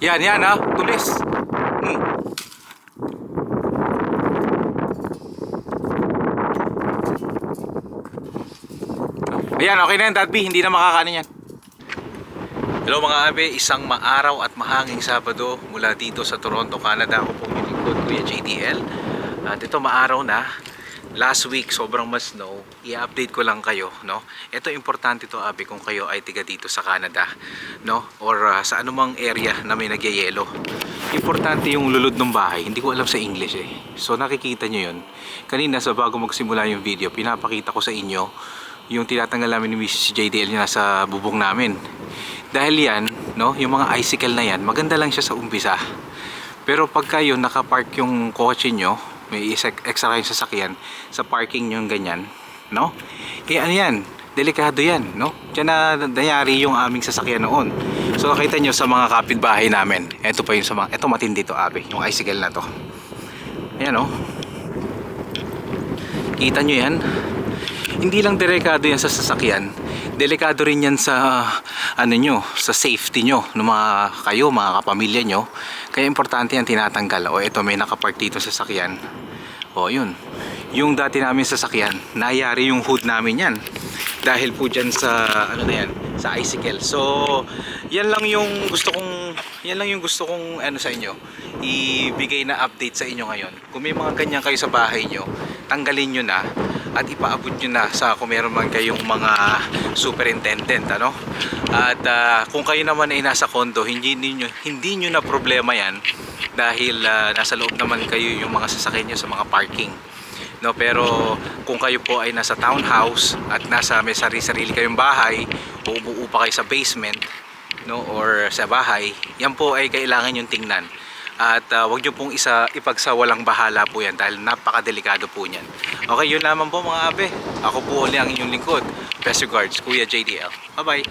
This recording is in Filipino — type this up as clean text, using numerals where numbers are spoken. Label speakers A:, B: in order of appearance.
A: Yan ha, tulis. Ayan, okay na yan, Dad B. Hindi na makakanin yan. Hello mga abe, isang maaraw at mahanging Sabado mula dito sa Toronto, Canada. Ako po yung lingkod, Kuya JDL. At ito maaraw na. Last week sobrang mas snow. I-update ko lang kayo, no? Ito importante to, abe, kung kayo ay tiga dito sa Canada, no? Or sa anumang area na may nagyayelo. Importante yung lulod ng bahay. Hindi ko alam sa English eh. So nakikita nyo yun. Kanina sa bago magsimula yung video, pinapakita ko sa inyo yung tinatanggal namin ni Mrs. JDL na sa bubong namin. Dahil yan, no, yung mga icicle na yan, maganda lang siya sa umpisa. Pero pagka yun nakapark yung kotse nyo, may extra kayong sasakyan sa parking yung ganyan, no? Eh ano yan, delikado yan, no? Diyan na nangyari yung aming sasakyan noon. So nakita nyo sa mga kapitbahay namin. Ito pa yung sa mga, ito matindi to, abe, yung icicle na to. Ayan, oh. Kita nyo yan? Hindi lang delikado yan sa sasakyan, delikado rin yan sa ano nyo, sa safety nyo ng mga kayo, mga kapamilya nyo. Kaya importante yan tinatanggal. O ito, may nakapark dito sa sasakyan. O yun, yung dati namin sasakyan, nayari yung hood namin yan dahil po dyan sa ano na yan, sa icicle. So yan lang yung gusto kong ano sa inyo, ibigay na update sa inyo ngayon. Kung may mga ganyan kayo sa bahay nyo, tanggalin nyo na at ipaabot nyo na sa kung meron man kayong mga superintendent, ano? At kung kayo naman ay nasa condo, hindi nyo na problema yan dahil nasa loob naman kayo yung mga sasakyan nyo sa mga parking, no? Pero kung kayo po ay nasa townhouse at may sarili kayong bahay o umuupa kayo sa basement, no, or sa bahay, yan po ay kailangan yung tingnan. At wag nyo pong ipagsawalang bahala po yan dahil napakadelikado po niyan. Okay, yun lamang po mga abe. Ako po ulit ang inyong lingkod. Best regards, Kuya JDL. Bye bye.